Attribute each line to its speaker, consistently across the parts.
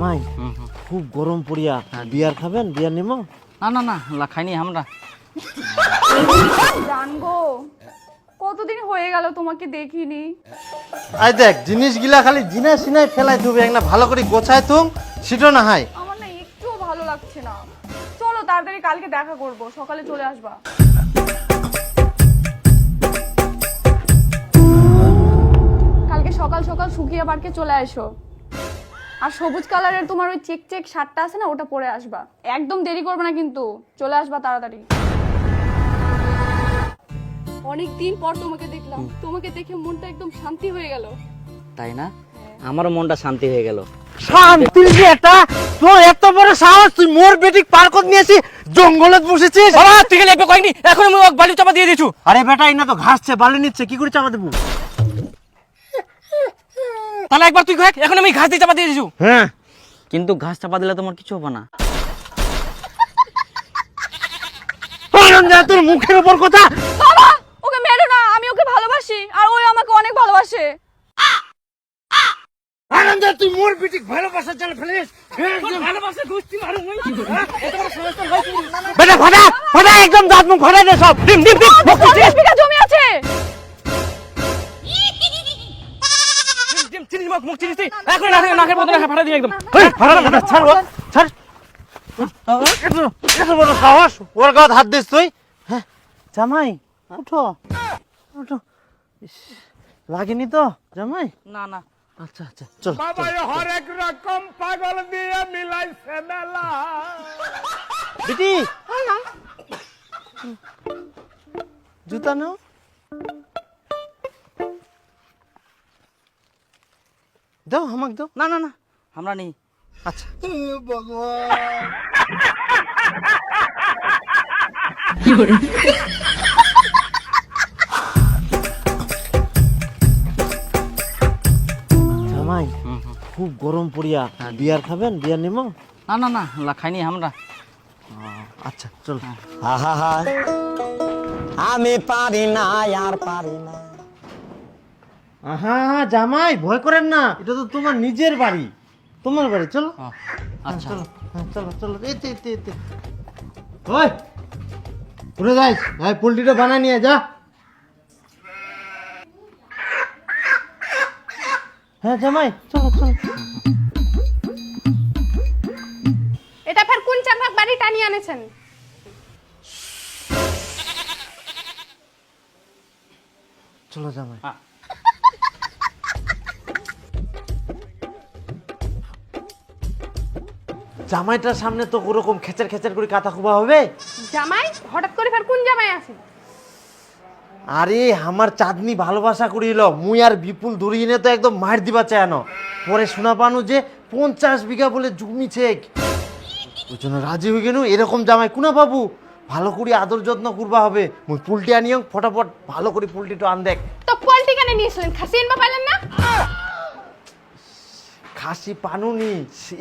Speaker 1: জামাই খুব গরম পড়িয়া বিয়ার খাবেন? বিয়ার নিমো?
Speaker 2: না না না খাইনি আমরা।
Speaker 3: জানগো কতদিন হয়ে গেল তোমাকে দেখিনি।
Speaker 1: আই দেখ জিনিসগুলা খালি জিনা সিনায় ফেলাই থুবে, একটা ভালো করে গোছায় তুম সেটা না হয়।
Speaker 3: আমার না একটুও ভালো লাগছে না। চলো তাড়াতাড়ি কালকে দেখা করব, সকালে চলে আসবা। কালকে সকাল সকাল শুকিয়া পার্কে চলে আসো। আর সবুজ কালারের তোমার ওই চেক চেক শার্টটা আছে না, ওটা পরে আসবা। একদম দেরি করবে না কিন্তু, চলে আসবা তাড়াতাড়ি। অনেকদিন পর তোমাকে দেখলাম, তোমাকে দেখে মনটা একদম শান্তি হয়ে গেল।
Speaker 2: তাই না? আমারও মনটা শান্তি হয়ে গেল।
Speaker 1: শান্তি যে এটা তোর এত বড় সাহস, তুই মোর বেটিক পার্কত নিয়েছি জঙ্গলত বসেছিস।
Speaker 2: বাবা তুই গেলে একবার কয়েকনি, এখন আমি বালি চাপা দিয়ে দিছু।
Speaker 1: আরে বেটা ইনা তো ঘাসছে বালি নিচ্ছে, কি করে চাপা দেবো?
Speaker 2: তাহলে একবার তুই কয়েক, এখন আমি ঘাস দিয়ে চাপা দিয়ে দিছু।
Speaker 1: হ্যাঁ
Speaker 2: কিন্তু ঘাস চাপা দিলে তোমার কিছু হবে না।
Speaker 1: তোর মুখের উপর কথা।
Speaker 3: বাবা ওকে মেরো না, আমি ওকে ভালোবাসি আর ওই আমাকে অনেক ভালোবাসে।
Speaker 1: আনন্দ তুই মোর বেটিক ভালোবাসা চাল ফেলিস।
Speaker 2: ভালোবাসা গোষ্ঠী মারু মই।
Speaker 1: বেটা ফাটা ফাটা একদম দাঁত মুখ ফাটাই দে সব। ডিম ডিম ডিম
Speaker 3: 40 বিঘা জমি আছে।
Speaker 2: চিনিস মুখ চিনিস তুই, এখন নাকের বদলে ফাটা দিই একদম।
Speaker 1: এই ফাটা ফাটা ছাড় ও ছাড়। এত বড় সাহস ওর গায়ে হাত দিস তুই? হ্যাঁ জামাই উঠো উঠো। ইস, লাগেনি তো জামাই?
Speaker 2: না না
Speaker 1: আচ্ছা আচ্ছা চল।
Speaker 4: বাবা হরেক রকম পাগল দিয়ে মিলাইছে মেলা।
Speaker 1: বেটি জুতা নাও। দাও আমাকে দাও।
Speaker 2: না না না আমরা নেই।
Speaker 1: আচ্ছা জামাই খুব গরম পড়িয়া বিয়ার খাবেন? বিয়ার নিমো?
Speaker 2: না না না খাইনি আমরা।
Speaker 1: আচ্ছা চল।
Speaker 5: আমি পারি না আর পারি না।
Speaker 1: আহা জামাই ভয় করেন না, এটা তো তোমার নিজের বাড়ি, তোমার বাড়ি। চলো
Speaker 2: আচ্ছা
Speaker 1: চলো চলো চলো। এতে এতে এতে ওই ঘুরে যাই, ভাই পোল্ট্রিটা বানায় নিয়ে যা। হ্যাঁ জামাই চলো চলো।
Speaker 3: এটা ফের কোন চাকরাক বাড়ি টানিয়ে আনেছেন?
Speaker 1: চলো জামাই। জামাইটার সামনে তো ওরকম খেচার খেচার করে কাতা খুবা হবে।
Speaker 3: জামাই হঠাৎ করে ফের কোন জামাই আছে?
Speaker 1: আরে আমার চাঁদনি ভালোবাসা করিল, মুই আর বিপুল ধরিয়ে তো একদম মার দিবা চায়ানো। পরে শোনা পানো যে 50 বিঘা বলে জমি ছেক, ওই জন্য রাজি হয়ে গেল। এরকম জামাই কুনা বাবু ভালো করে আদর যত্ন করবা হবে। মুই পুলটি আনিও ফটাফট ভালো করে পুলটিটা আন দেখ।
Speaker 3: তো পোল্ট্রি কেন নিয়েছিলেন? খাসি আনবা পাইলেন না?
Speaker 1: খাসি পানুনি,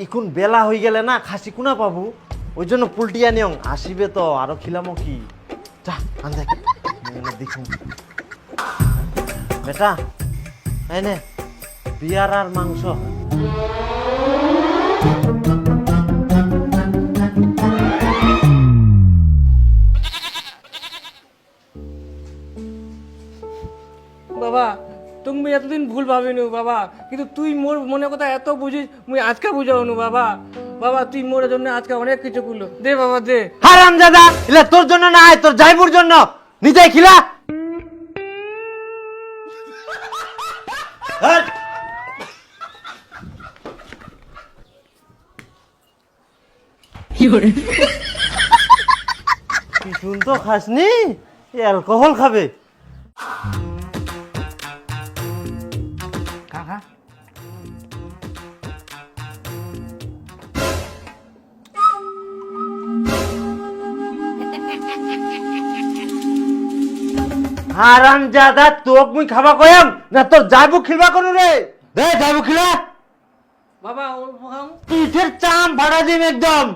Speaker 1: এখন বেলা হয়ে গেলে না খাসি কুনা পাবো, ওই জন্য পুলটি আনিও। আসিবে তো আরো খিলামো কি, যা আন দেখ দেখুন। বেটা এই নে বিয়ার আর মাংস।
Speaker 6: বাবা তুমি এতদিন ভুল ভাবিনু বাবা, কিন্তু তুই মোর মনে কথা এত বুঝিস, মুই আজকে বুঝাওনু বাবা। বাবা তুই মোর জন্য আজকে অনেক কিছু করলো, দে বাবা দে।
Speaker 1: হারাম দাদা এলা তোর জন্য না, তোর জাইবুর জন্য নিজে খিলা। পিছুন তো খাসনি, অ্যালকোহল খাবে।
Speaker 2: কাকা
Speaker 1: হারাম দাদা তোক মুই খাবা কয়াম না তোর জাইবু খিলবা করু রে। দে জাইবু খিলা।
Speaker 6: বাবা ও খাও।
Speaker 1: পিঠের চাম ভাড়া দিম একদম।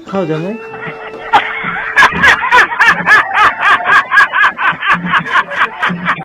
Speaker 1: খাও জামাই।